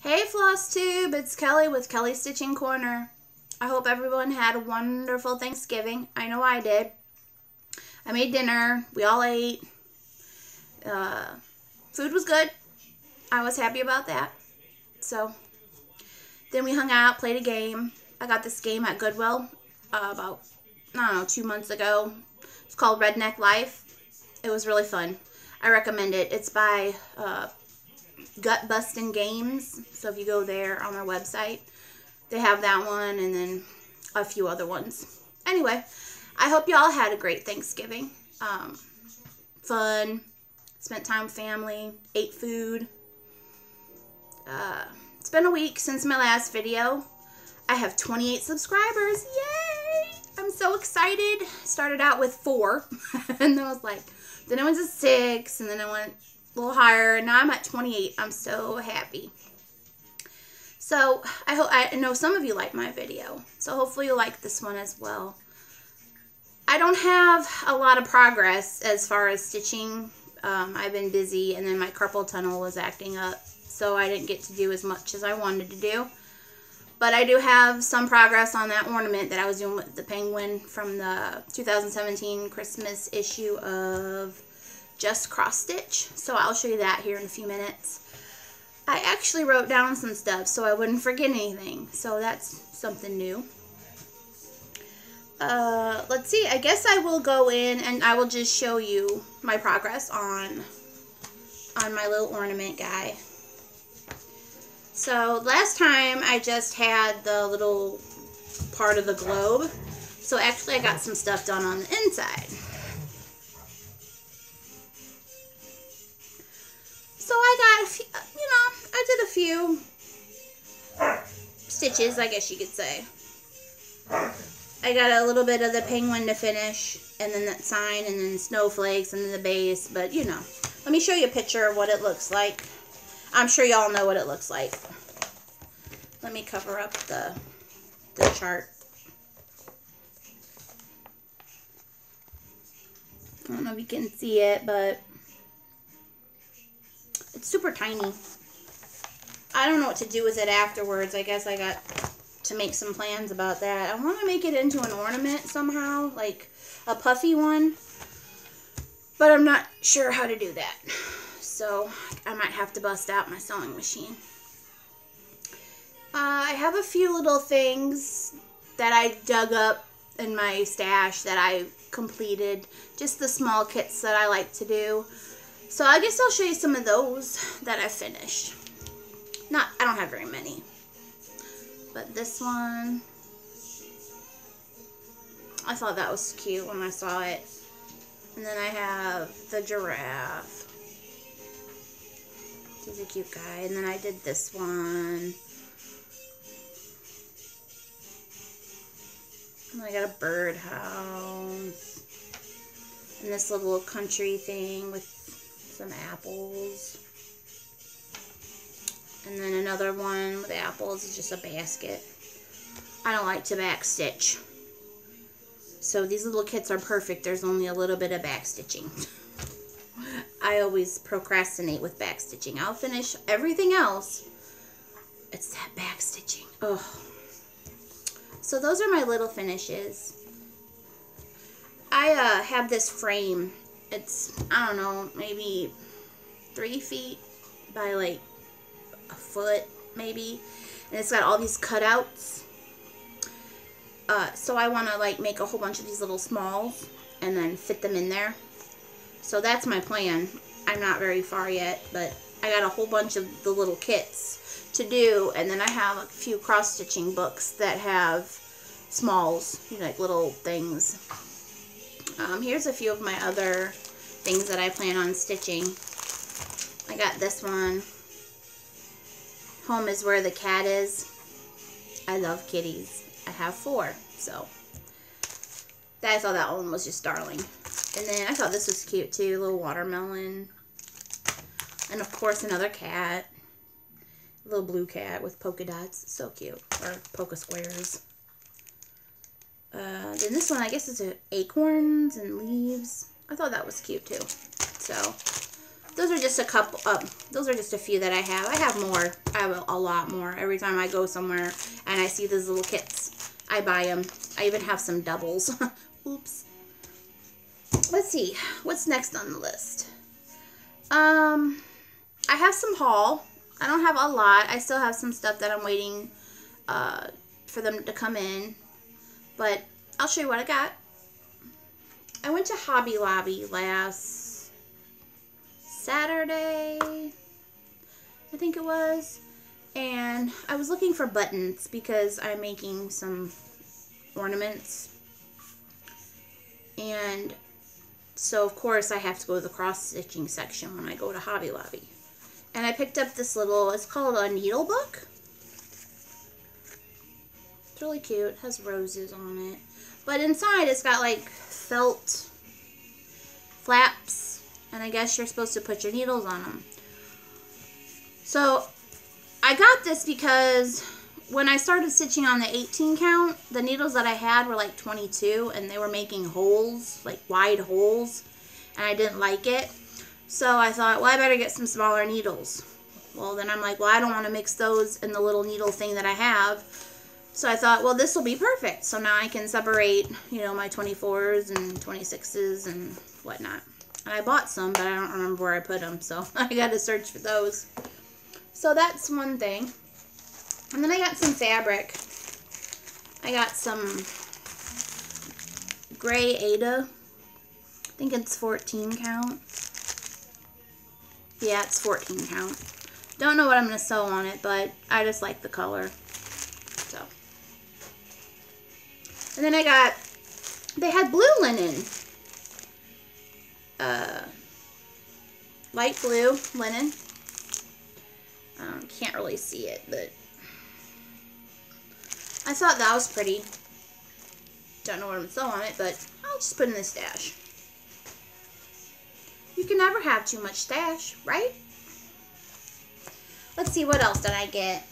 Hey Flosstube, it's Kelly with Kelly Stitching Corner. I hope everyone had a wonderful Thanksgiving. I know I did. I made dinner. We all ate. Food was good. I was happy about that. So, then we hung out, played a game. I got this game at Goodwill about, I don't know, 2 months ago. It's called Redneck Life. It was really fun. I recommend it. It's by Gut Bustin' Games. So if you go there on their website, they have that one and then a few other ones. Anyway, I hope y'all had a great Thanksgiving. Fun. Spent time with family. Ate food. It's been a week since my last video. I have 28 subscribers. Yay! I'm so excited. Started out with 4. And then I was like, then it went to 6. And then I went a little higher. And now I'm at 28. I'm so happy. So I know some of you like my video. So hopefully you'll like this one as well. I don't have a lot of progress as far as stitching. I've been busy and then my carpal tunnel was acting up. So I didn't get to do as much as I wanted to do. But I do have some progress on that ornament that I was doing with the penguin from the 2017 Christmas issue of Just Cross Stitch. So I'll show you that here in a few minutes. I actually wrote down some stuff so I wouldn't forget anything. So that's something new. Let's see. I guess I will go in and I will just show you my progress on my little ornament guy. So last time I just had the little part of the globe. So actually I got some stuff done on the inside. So I got a few, I did a few stitches, I guess you could say. I got a little bit of the penguin to finish, and then that sign, and then snowflakes, and then the base, but let me show you a picture of what it looks like. I'm sure y'all know what it looks like. Let me cover up the chart. I don't know if you can see it, but it's super tiny. I don't know what to do with it afterwards. I guess I got to make some plans about that. I want to make it into an ornament somehow, like a puffy one, but I'm not sure how to do that. So I might have to bust out my sewing machine. I have a few little things that I dug up in my stash that I completed. Just the small kits that I like to do. So I guess I'll show you some of those that I finished. I don't have very many. But this one, I thought that was cute when I saw it. And then I have the giraffe. He's a cute guy. And then I did this one. And I got a birdhouse. And this little country thing with some apples. And then another one with apples is just a basket. I don't like to back stitch. So these little kits are perfect. There's only a little bit of back stitching. I always procrastinate with back stitching. I'll finish everything else. It's that back stitching. Oh. So those are my little finishes. I have this frame. It's, I don't know, maybe 3 feet by like a foot maybe. And it's got all these cutouts. So I want to like make a whole bunch of these little smalls and then fit them in there. So that's my plan. I'm not very far yet, but I got a whole bunch of the little kits to do, and then I have a few cross-stitching books that have smalls, like little things. Here's a few of my other things that I plan on stitching. I got this one. Home is where the cat is. I love kitties. I have 4, so I thought that one was just darling. And then I thought this was cute too, a little watermelon. And of course another cat. A little blue cat with polka dots. So cute. Or polka squares. Then this one, I guess, is acorns and leaves. I thought that was cute too. So those are just a couple, those are just a few that I have. I have more. I have a lot more. Every time I go somewhere and I see these little kits, I buy them. I even have some doubles. Oops. Let's see. What's next on the list? I have some haul. I don't have a lot. I still have some stuff that I'm waiting for them to come in. But I'll show you what I got. I went to Hobby Lobby last Saturday, I think it was. And I was looking for buttons because I'm making some ornaments. And so, of course, I have to go to the cross-stitching section when I go to Hobby Lobby. And I picked up this little, it's called a needle book. It's really cute. It has roses on it. But inside, it's got, like, felt flaps. And I guess you're supposed to put your needles on them. So, I got this because when I started stitching on the 18 count, the needles that I had were like 22, and they were making holes, like wide holes, and I didn't like it. So I thought, well, I better get some smaller needles. Well, then I'm like, well, I don't want to mix those in the little needle thing that I have. So I thought, well, this will be perfect. So now I can separate, you know, my 24s and 26s and whatnot. And I bought some, but I don't remember where I put them, so I got to search for those. So that's one thing. And then I got some fabric. I got some gray Ada. I think it's 14 count. Yeah, it's 14 count. Don't know what I'm going to sew on it, but I just like the color. So. And then I got, they had blue linen. Light blue linen. Can't really see it, but I thought that was pretty. Don't know what I'm going to sew on it, but I'll just put in the stash. You can never have too much stash, right? Let's see, what else did I get?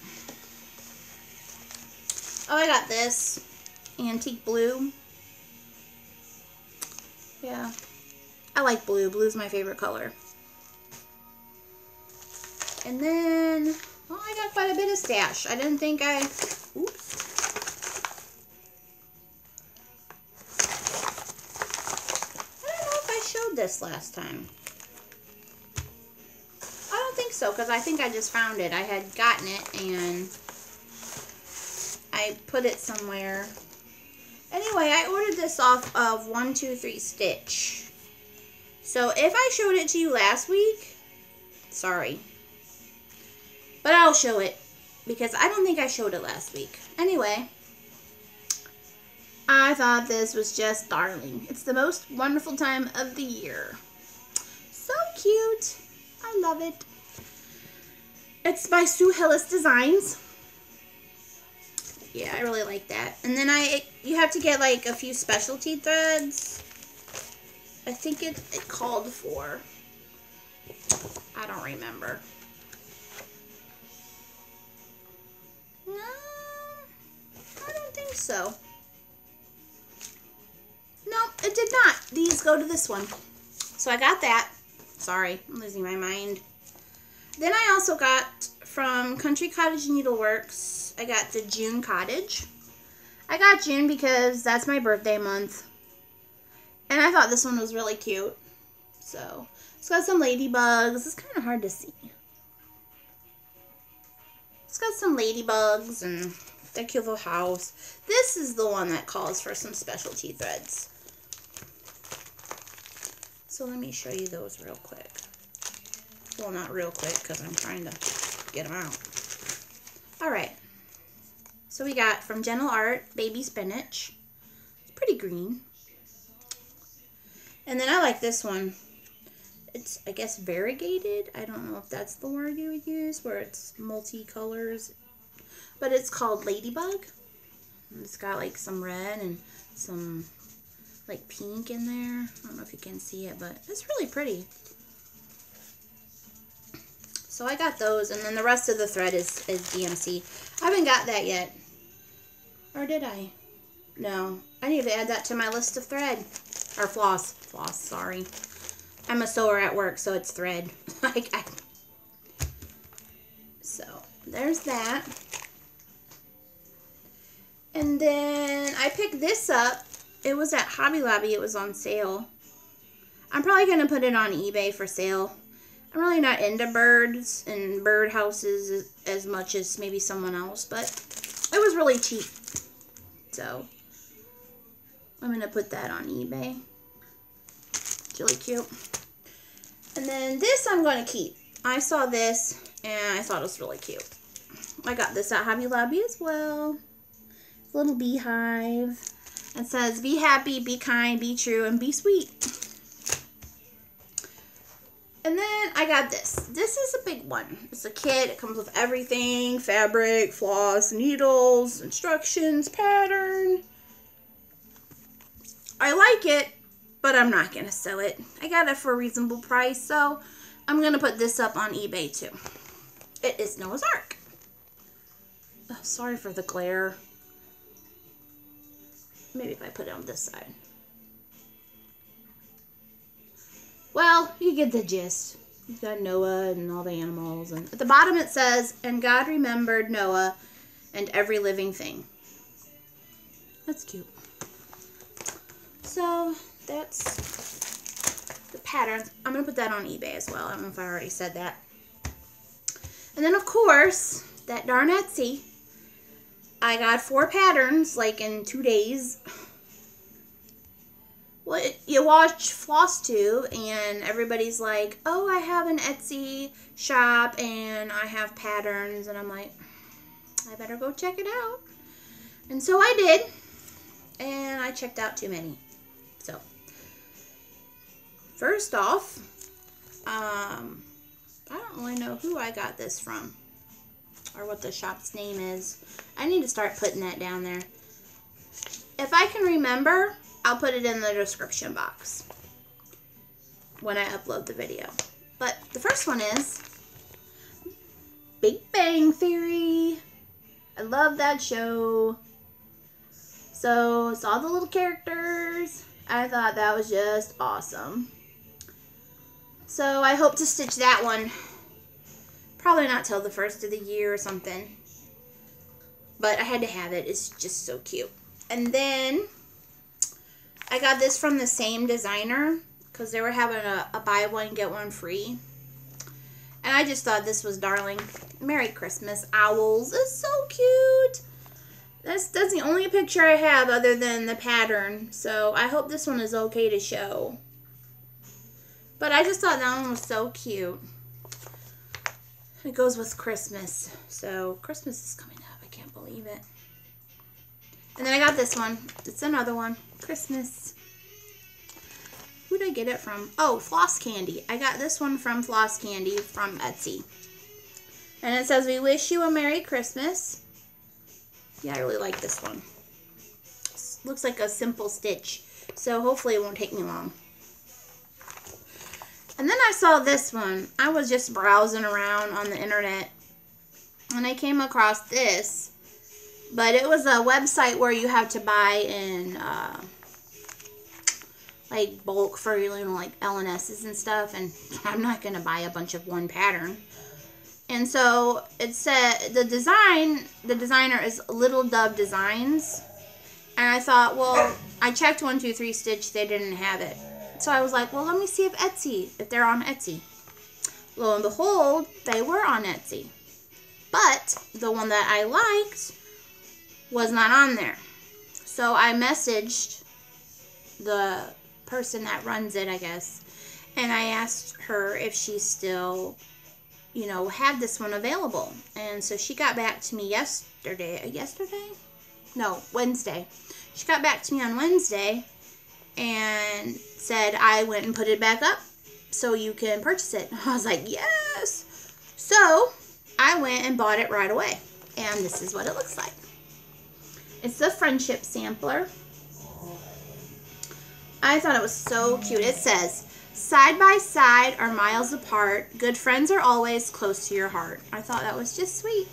Oh, I got this antique blue. Yeah, I like blue. Blue's my favorite color. And then, well, I got quite a bit of stash. I didn't think I, oops. I don't know if I showed this last time. I don't think so, because I think I just found it. I had gotten it, and I put it somewhere. Anyway, I ordered this off of 123 Stitch. So, if I showed it to you last week, sorry. But I'll show it, because I don't think I showed it last week. Anyway, I thought this was just darling. It's the most wonderful time of the year. So cute. I love it. It's by Sue Hillis Designs. Yeah, I really like that. And then you have to get like a few specialty threads. I think it called for, I don't remember. No, I don't think so. No, it did not. These go to this one. So I got that. Sorry, I'm losing my mind. Then I also got from Country Cottage Needleworks, I got the June Cottage. I got June because that's my birthday month. And I thought this one was really cute. So, it's got some ladybugs. It's kind of hard to see. It's got some ladybugs and a cute little house. This is the one that calls for some specialty threads. So let me show you those real quick. Well, not real quick because I'm trying to get them out. Alright. So we got from Gentle Art, Baby Spinach. It's pretty green. And then I like this one. It's, I guess, variegated. I don't know if that's the word you would use, where it's multi-colors. But it's called Ladybug. And it's got like some red and some like pink in there. I don't know if you can see it, but it's really pretty. So I got those, and then the rest of the thread is DMC. I haven't got that yet. Or did I? No. I need to add that to my list of thread. Or floss. Floss, sorry. I'm a sewer at work, so it's thread. So there's that. And then I picked this up. It was at Hobby Lobby. It was on sale. I'm probably going to put it on eBay for sale. I'm really not into birds and bird houses as much as maybe someone else, but it was really cheap. So I'm going to put that on eBay. It's really cute. And then this I'm going to keep. I saw this and I thought it was really cute. I got this at Hobby Lobby as well. Little beehive. It says, be happy, be kind, be true, and be sweet. And then I got this. This is a big one. It's a kit. It comes with everything. Fabric, floss, needles, instructions, pattern. I like it, but I'm not going to sell it. I got it for a reasonable price, so I'm going to put this up on eBay too. It is Noah's Ark. Oh, sorry for the glare. Maybe if I put it on this side. Well, you get the gist. You've got Noah and all the animals. And at the bottom it says, and God remembered Noah and every living thing. That's cute. So, that's the patterns. I'm going to put that on eBay as well. I don't know if I already said that. And then, of course, that darn Etsy. I got 4 patterns, like, in 2 days. Well, you watch Flosstube, and everybody's like, oh, I have an Etsy shop, and I have patterns, and I'm like, I better go check it out. And so I did, and I checked out too many. So, first off, I don't really know who I got this from, or what the shop's name is. I need to start putting that down there. If I can remember, I'll put it in the description box when I upload the video. But the first one is Big Bang Theory. I love that show. So, it's all the little characters. I thought that was just awesome. So, I hope to stitch that one. Probably not till the first of the year or something. But I had to have it. It's just so cute. And then I got this from the same designer because they were having a buy one, get one free. And I just thought this was darling. Merry Christmas, owls. It's so cute. That's the only picture I have other than the pattern. So I hope this one is okay to show. But I just thought that one was so cute. It goes with Christmas. So Christmas is coming up. I can't believe it. And then I got this one. It's another one. Christmas. Who did I get it from? Oh, Floss Candy. I got this one from Floss Candy from Etsy. And it says, we wish you a Merry Christmas. Yeah, I really like this one. It looks like a simple stitch. So hopefully it won't take me long. And then I saw this one. I was just browsing around on the internet. And I came across this. But it was a website where you have to buy in like bulk for, you know, like L&S's and stuff. And I'm not going to buy a bunch of one pattern. And so it said the designer is Little Dove Designs. And I thought, well, I checked 123 Stitch. They didn't have it. So I was like, well, let me see if they're on Etsy. Lo and behold, they were on Etsy. But the one that I liked was not on there. So I messaged the person that runs it, I guess, and I asked her if she still, you know, had this one available. And so she got back to me Wednesday. She got back to me on Wednesday and said, I went and put it back up so you can purchase it. I was like, yes. So I went and bought it right away. And this is what it looks like. It's the friendship sampler. I thought it was so cute. It says, side by side are miles apart. Good friends are always close to your heart. I thought that was just sweet.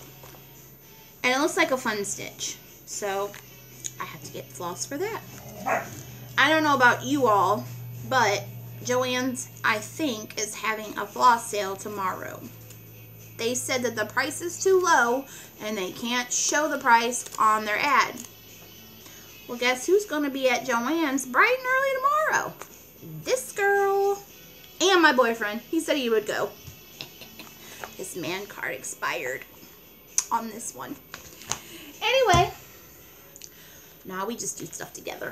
And it looks like a fun stitch. So I have to get floss for that. I don't know about you all, but Joann's, I think, is having a floss sale tomorrow. They said that the price is too low and they can't show the price on their ad. Well, guess who's going to be at Joann's bright and early tomorrow? This girl. And my boyfriend. He said he would go. His man card expired on this one. Anyway, now we just do stuff together.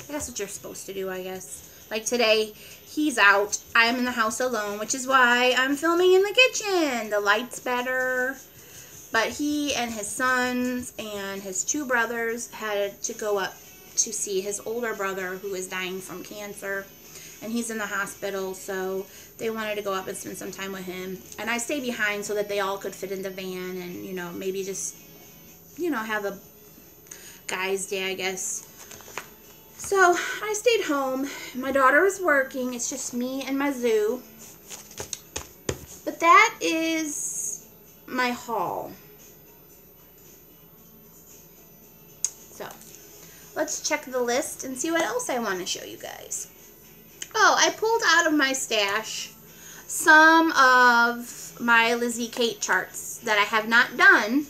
That's what you're supposed to do, I guess. Like today, he's out. I'm in the house alone, which is why I'm filming in the kitchen. The light's better. But he and his sons and his 2 brothers had to go up to see his older brother who is dying from cancer. And he's in the hospital, so they wanted to go up and spend some time with him. And I stayed behind so that they all could fit in the van and, you know, maybe just, you know, have a guy's day, I guess. So I stayed home. My daughter was working. It's just me and my zoo. But that is my haul. So let's check the list and see what else I want to show you guys. Oh, I pulled out of my stash some of my Lizzie Kate charts that I have not done,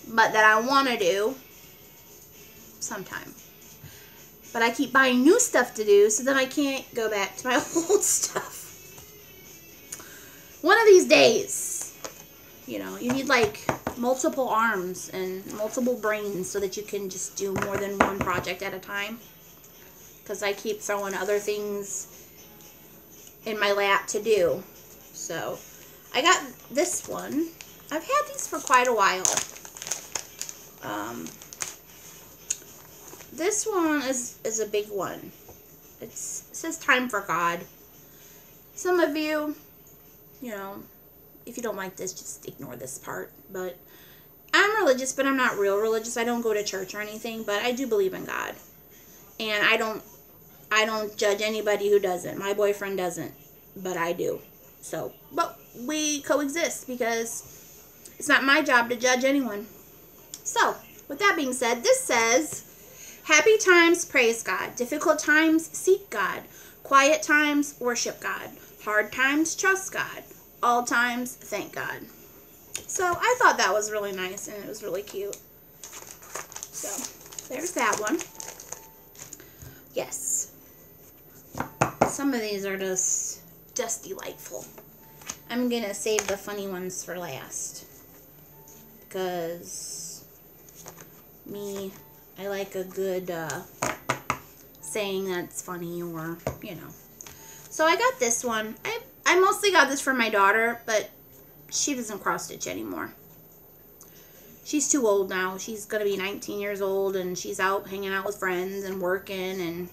but that I want to do sometime. But I keep buying new stuff to do, so then I can't go back to my old stuff. One of these days, you know, you need like multiple arms and multiple brains so that you can just do more than one project at a time. Because I keep throwing other things in my lap to do. So, I got this one. I've had these for quite a while. This one is a big one. It says Time for God. Some of you, you know, if you don't like this, just ignore this part. But I'm religious, but I'm not real religious. I don't go to church or anything, but I do believe in God. And I don't judge anybody who doesn't. My boyfriend doesn't, but I do. So, but we coexist because it's not my job to judge anyone. So, with that being said, this says, happy times, praise God. Difficult times, seek God. Quiet times, worship God. Hard times, trust God. All times, thank God. So, I thought that was really nice and it was really cute. So, there's that one. Yes. Some of these are just delightful. I'm going to save the funny ones for last. Because I like a good saying that's funny or, you know. So I got this one. I mostly got this for my daughter, but she doesn't cross stitch anymore. She's too old now. She's going to be 19 years old and she's out hanging out with friends and working and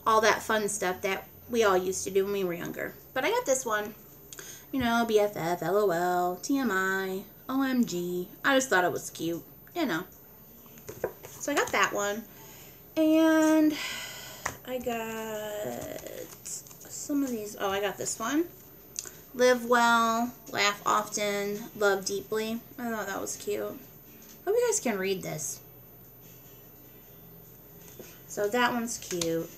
all that fun stuff that we all used to do when we were younger. But I got this one. You know, BFF, LOL, TMI, OMG. I just thought it was cute. You know. So I got that one. And I got some of these. Oh, I got this one. Live well, laugh often, love deeply. I thought that was cute. Hope you guys can read this. So that one's cute.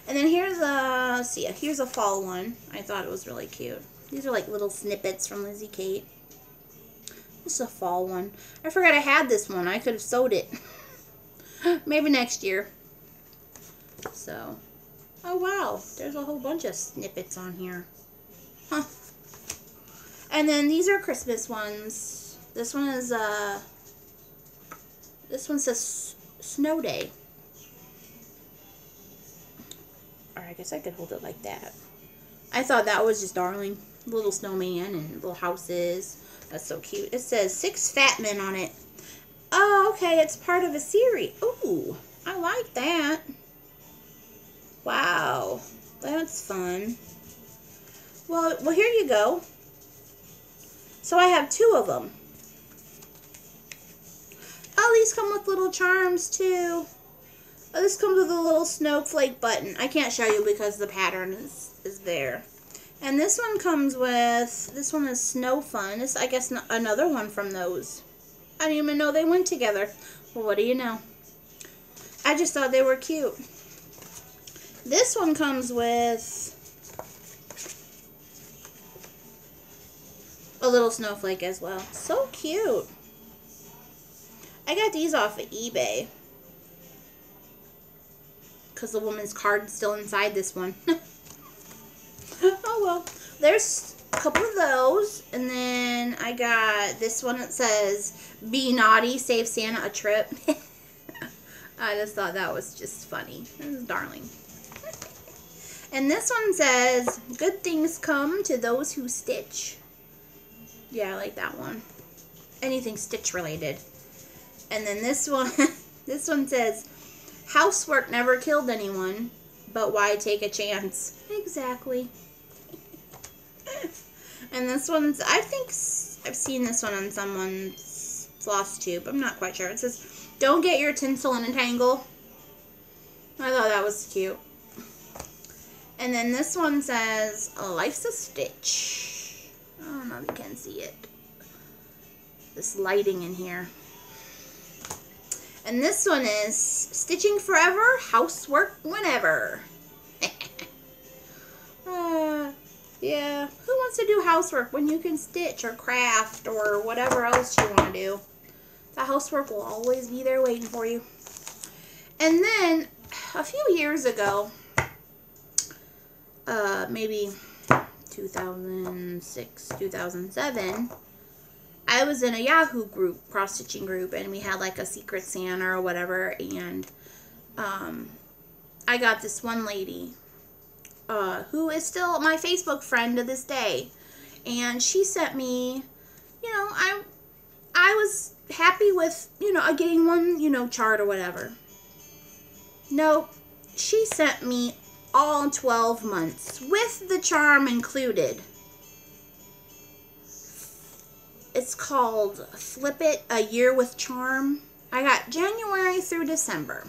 And then here's a, let's see, here's a fall one. I thought it was really cute. These are like little snippets from Lizzie Kate. This is a fall one. I forgot I had this one. I could have sewed it. Maybe next year. So, oh wow, there's a whole bunch of snippets on here. Huh. And then these are Christmas ones. This one is, this one says Snow Day. Or I guess I could hold it like that. I thought that was just darling. Little snowman and little houses. That's so cute. It says 6 fat men on it. Oh, okay. It's part of a series. Ooh, I like that. Wow. That's fun. Well, here you go. So I have 2 of them. Oh, these come with little charms too. Oh, this comes with a little snowflake button. I can't show you because the pattern is there. And this one comes with, this one is Snow Fun. This, I guess, another one from those. I didn't even know they went together. Well, what do you know? I just thought they were cute. This one comes with A little snowflake as well. So cute. I got these off of eBay. Because the woman's card's still inside this one. Oh well. There's a couple of those. And then I got this one that says, "Be naughty, save Santa a trip." I just thought that was just funny. It was darling. And this one says, "Good things come to those who stitch." Yeah, I like that one. Anything stitch related. And then this one, this one says, "Housework never killed anyone, but why take a chance?" Exactly. And this one's, I think I've seen this one on someone's Flosstube. I'm not quite sure. It says, "Don't get your tinsel in a tangle." I thought that was cute. And then this one says, "Life's a stitch." I don't know if you can see it. This lighting in here. And this one is, "Stitching forever, housework whenever." Yeah, who wants to do housework when you can stitch or craft or whatever else you want to do? The housework will always be there waiting for you. And then, a few years ago, maybe 2006, 2007, I was in a Yahoo group, cross-stitching group, and we had like a Secret Santa or whatever, and I got this one lady who is still my Facebook friend to this day, and she sent me, you know, I was happy with, you know, getting one, you know, chart or whatever. No, she sent me all 12 months with the charm included. It's called Flip It, A Year with Charm. I got January through December.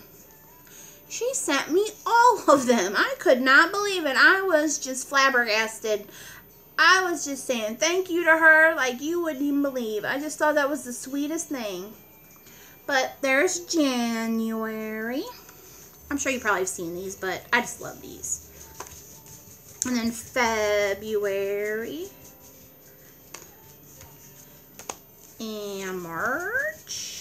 She sent me all of them. I could not believe it. I was just flabbergasted. I was just saying thank you to her like you wouldn't even believe. I just thought that was the sweetest thing. But there's January. I'm sure you probably have seen these, but I just love these. And then February. And March.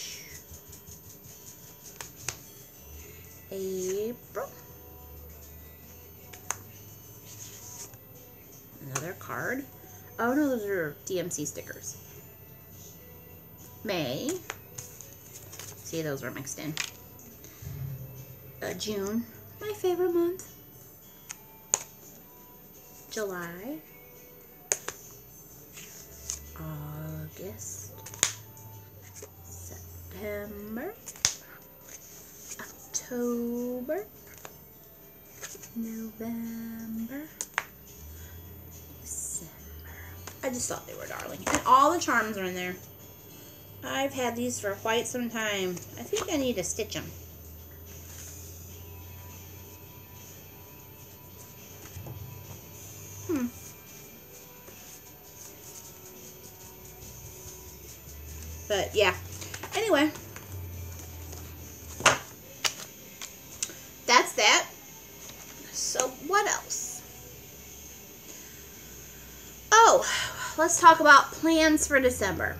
April. Another card. Oh no, those are DMC stickers. May. See, those were mixed in. June, my favorite month. July. August. September. October. November. December. I just thought they were darling. And all the charms are in there. I've had these for quite some time. I think I need to stitch them. But yeah. Anyway. That's that. So what else? Oh, let's talk about plans for December.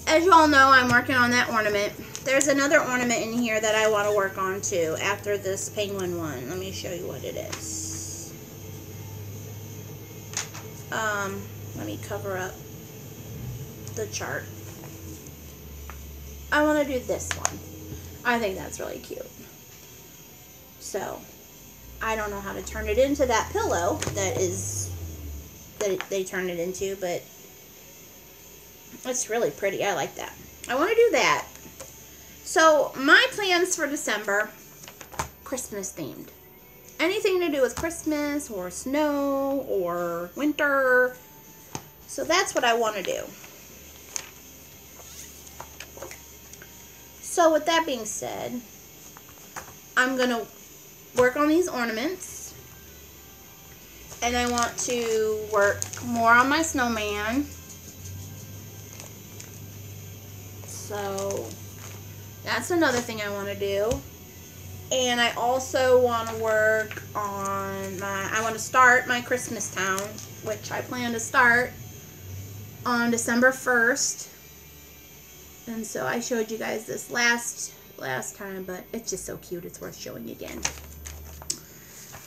As you all know, I'm working on that ornament. There's another ornament in here that I want to work on too after this penguin one. Let me show you what it is. Let me cover up the chart. I want to do this one. I think that's really cute. So, I don't know how to turn it into that pillow that they turned it into, but it's really pretty. I like that. I want to do that. So, my plans for December, Christmas themed. Anything to do with Christmas or snow or winter. So, that's what I want to do. So, with that being said, I'm going to work on these ornaments. And I want to work more on my snowman. So that's another thing I want to do. And I also want to work on I want to start my Christmas town, which I plan to start on December 1st. And so I showed you guys this last time, but it's just so cute. It's worth showing again.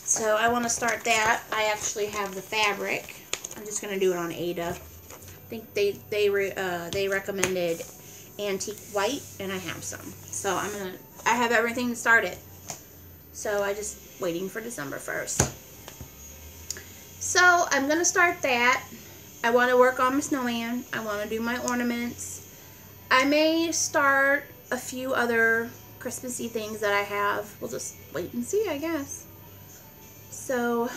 So I want to start that. I actually have the fabric. I'm just going to do it on Ada. I think they recommended antique white, and I have some. So I have everything to start it. So I just waiting for December 1st. So I'm going to start that. I want to work on my snowman. I want to do my ornaments. I may start a few other Christmassy things that I have. We'll just wait and see, I guess. So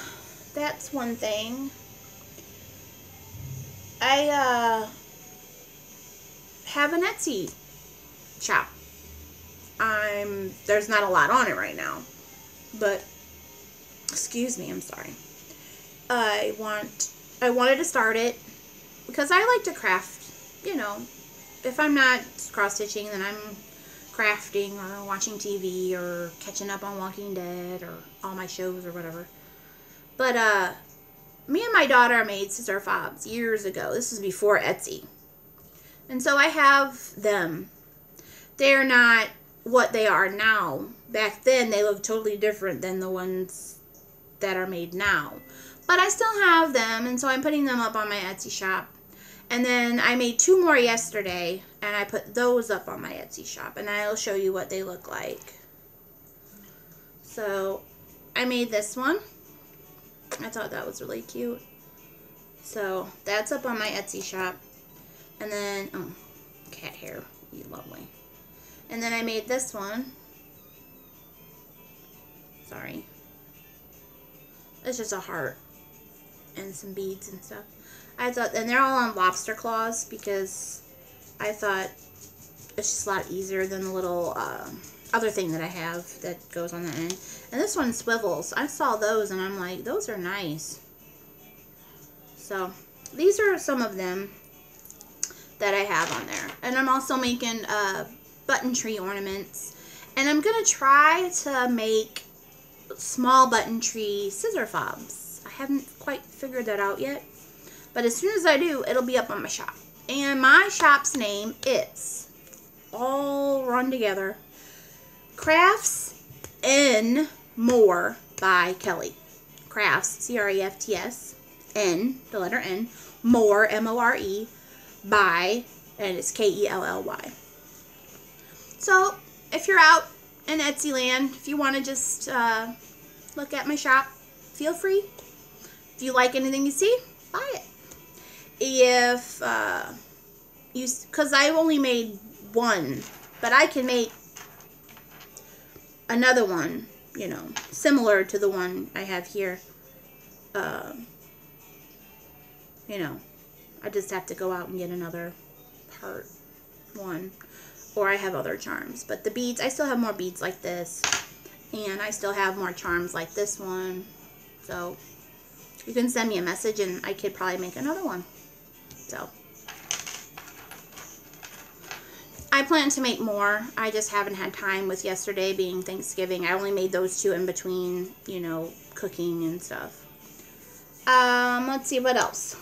that's one thing. I have an Etsy shop. There's not a lot on it right now, but excuse me, I'm sorry. I wanted to start it because I like to craft, you know. If I'm not cross-stitching, then I'm crafting or watching TV or catching up on Walking Dead or all my shows or whatever. But me and my daughter made scissor fobs years ago. This was before Etsy. And so I have them. They're not what they are now. Back then, they look totally different than the ones that are made now. But I still have them, and so I'm putting them up on my Etsy shop. And then I made 2 more yesterday, and I put those up on my Etsy shop, and I'll show you what they look like. So I made this one. I thought that was really cute. So that's up on my Etsy shop. And then, oh, cat hair, you lovely. And then I made this one. Sorry. It's just a heart and some beads and stuff. I thought, and they're all on lobster claws because I thought it's just a lot easier than the little other thing that I have that goes on the end. And this one swivels. I saw those and I'm like, those are nice. So these are some of them that I have on there. And I'm also making button tree ornaments. And I'm going to try to make small button tree scissor fobs. I haven't quite figured that out yet. But as soon as I do, it'll be up on my shop. And my shop's name is, all run together, Crafts by Kelly. Crafts, C-R-A-F-T-S, N, the letter N, more, M-O-R-E, by, and it's K-E-L-L-Y. So, if you're out in Etsy land, if you want to just look at my shop, feel free. If you like anything you see, buy it. If because I only made one, but I can make another one, you know, similar to the one I have here. You know, I just have to go out and get another part one, or I have other charms. But the beads, I still have more beads like this, and I still have more charms like this one. So you can send me a message and I could probably make another one. So I plan to make more. I just haven't had time with yesterday being Thanksgiving. I only made those 2 in between, you know, cooking and stuff. Let's see what else.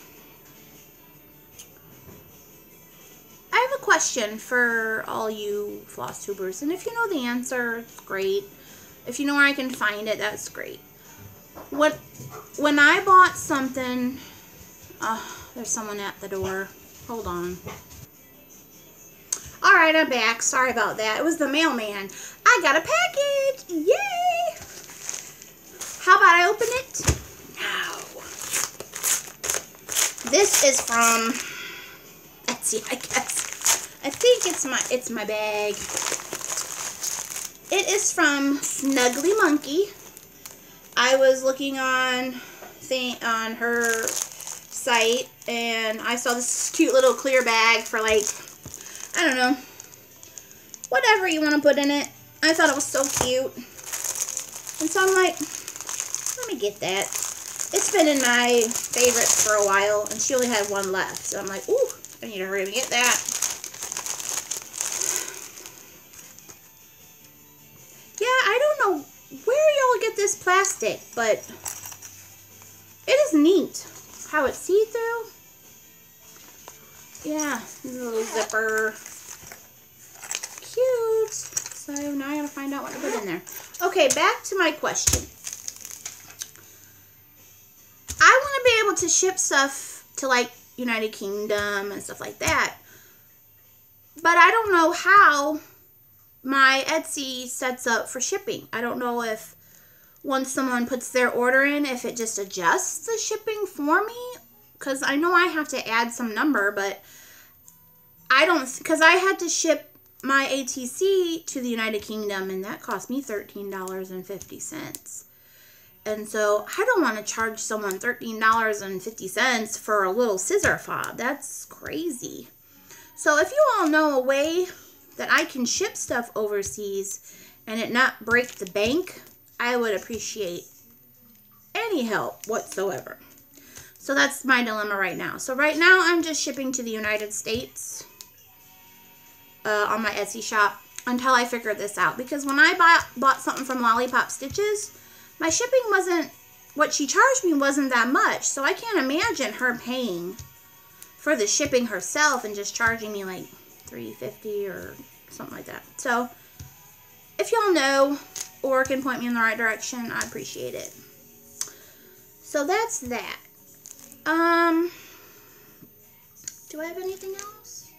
I have a question for all you floss tubers, and if you know the answer, it's great. If you know where I can find it, that's great. When I bought something, there's someone at the door. Hold on. Alright, I'm back. Sorry about that. It was the mailman. I got a package! Yay! How about I open it now? This is from Etsy, I guess. I think it's my bag. It is from Snuggly Monkey. I was looking on her site, and I saw this cute little clear bag for, like, I don't know, whatever you want to put in it. I thought it was so cute, and so I'm like, let me get that. It's been in my favorites for a while, and she only had one left, so I'm like, ooh, I need to hurry up and get that. Yeah, I don't know where y'all get this plastic, but it is neat how it's see-through. Yeah, little zipper. Cute. So now I gotta find out what to put in there. Okay, back to my question. I want to be able to ship stuff to like United Kingdom and stuff like that. But I don't know how my Etsy sets up for shipping. I don't know if once someone puts their order in, if it just adjusts the shipping for me. Because I know I have to add some number, but I don't, because I had to ship my ATC to the United Kingdom, and that cost me $13.50. And so I don't want to charge someone $13.50 for a little scissor fob. That's crazy. So if you all know a way that I can ship stuff overseas and it not break the bank, I would appreciate any help whatsoever. So that's my dilemma right now. So right now I'm just shipping to the United States on my Etsy shop until I figure this out. Because when I bought something from Lollipop Stitches, my shipping wasn't, what she charged me wasn't that much. So I can't imagine her paying for the shipping herself and just charging me like $3.50 or something like that. So if y'all know or can point me in the right direction, I appreciate it. So that's that. Do I have anything else?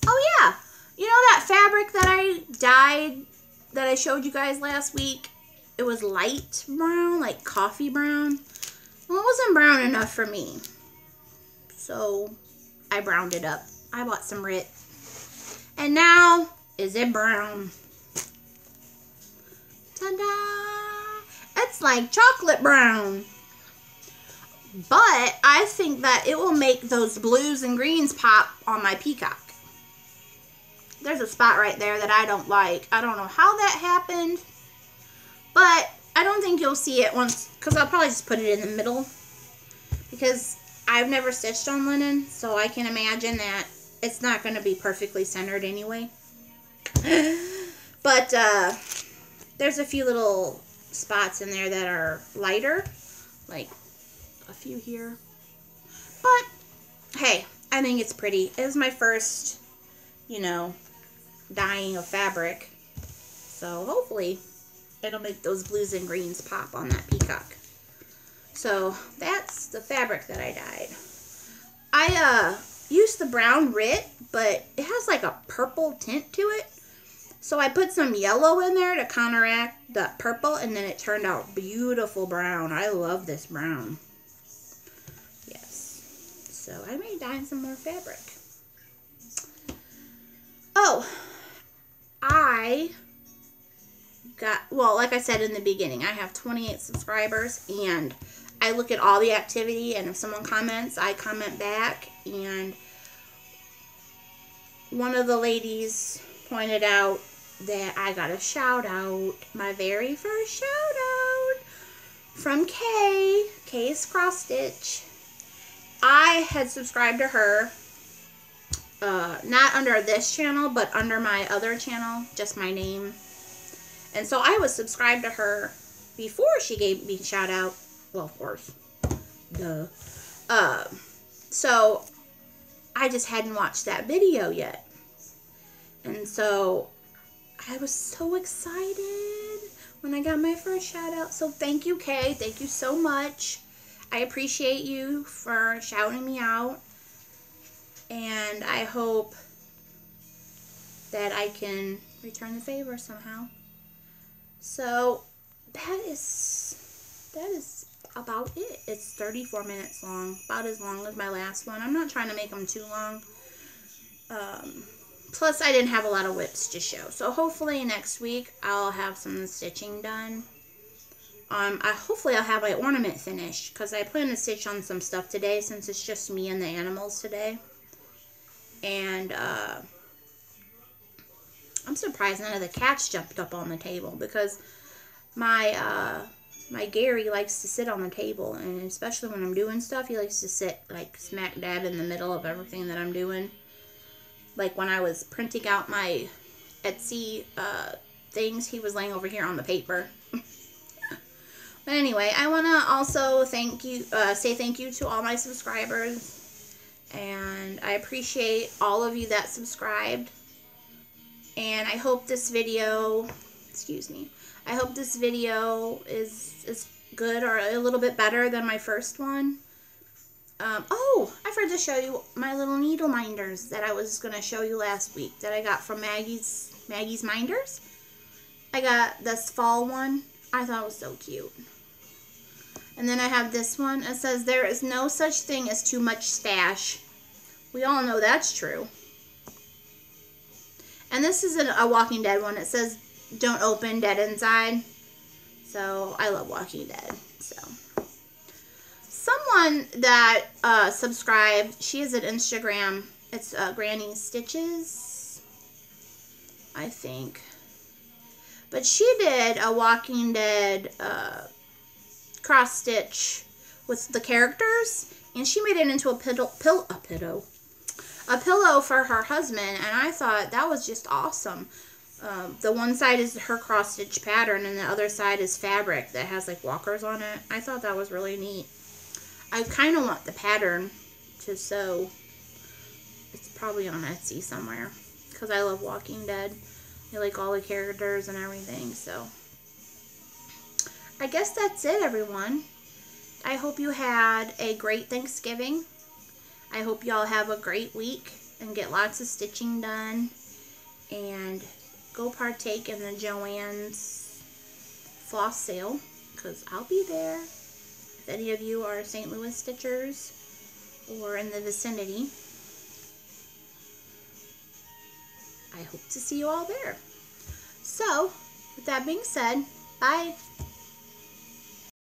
Oh yeah, you know that fabric that I dyed that I showed you guys last week? It was light brown, like coffee brown. Well, it wasn't brown enough for me, so I browned it up. I bought some RIT, and now is it brown? Ta-da! It's like chocolate brown. But I think that it will make those blues and greens pop on my peacock. There's a spot right there that I don't like. I don't know how that happened, but I don't think you'll see it once, because I'll probably just put it in the middle, because I've never stitched on linen, so I can imagine that it's not going to be perfectly centered anyway. But there's a few little spots in there that are lighter, like a few here. But hey, I think it's pretty. It was my first, you know, dyeing of fabric, so hopefully it'll make those blues and greens pop on that peacock. So that's the fabric that I dyed. I used the brown RIT, but it has like a purple tint to it, so I put some yellow in there to counteract the purple, and then it turned out beautiful brown. I love this brown. So I may dye some more fabric. Oh, I got, well, like I said in the beginning, I have 28 subscribers, and I look at all the activity, and if someone comments, I comment back. And one of the ladies pointed out that I got a shout out, my very first shout out from Kay. Kay's Cross Stitch. I had subscribed to her, not under this channel, but under my other channel, just my name. And so I was subscribed to her before she gave me a shout out. Well, of course. Duh. So I just hadn't watched that video yet. And so I was so excited when I got my first shout out. So thank you, Kay. Thank you so much. I appreciate you for shouting me out, and I hope that I can return the favor somehow. So that is about it. It's 34 minutes long, about as long as my last one. I'm not trying to make them too long. Plus, I didn't have a lot of whips to show. So hopefully next week I'll have some stitching done. Hopefully I'll have my ornament finished, because I plan to stitch on some stuff today since it's just me and the animals today. And I'm surprised none of the cats jumped up on the table, because my Gary likes to sit on the table, and especially when I'm doing stuff, he likes to sit like smack dab in the middle of everything that I'm doing. Like when I was printing out my Etsy things, he was laying over here on the paper. But anyway, I want to also say thank you to all my subscribers. And I appreciate all of you that subscribed. And I hope this video, I hope this video is good or a little bit better than my first one. Oh, I forgot to show you my little needle minders that I was going to show you last week that I got from Maggie's Minders. I got this fall one. I thought it was so cute. And then I have this one. It says, there is no such thing as too much stash. We all know that's true. And this is a Walking Dead one. It says, don't open, dead inside. So, I love Walking Dead. So, someone that subscribed, she has an Instagram. It's Granny Stitches, I think. But she did a Walking Dead cross stitch with the characters, and she made it into a pillow for her husband, and I thought that was just awesome. The one side is her cross stitch pattern, and the other side is fabric that has like walkers on it. I thought that was really neat. I kind of want the pattern to sew. It's probably on Etsy somewhere, because I love Walking Dead. I like all the characters and everything, so I guess that's it, everyone. I hope you had a great Thanksgiving. I hope y'all have a great week and get lots of stitching done. And go partake in the Joann's floss sale, because I'll be there. If any of you are St. Louis stitchers or in the vicinity, I hope to see you all there. So, with that being said, bye.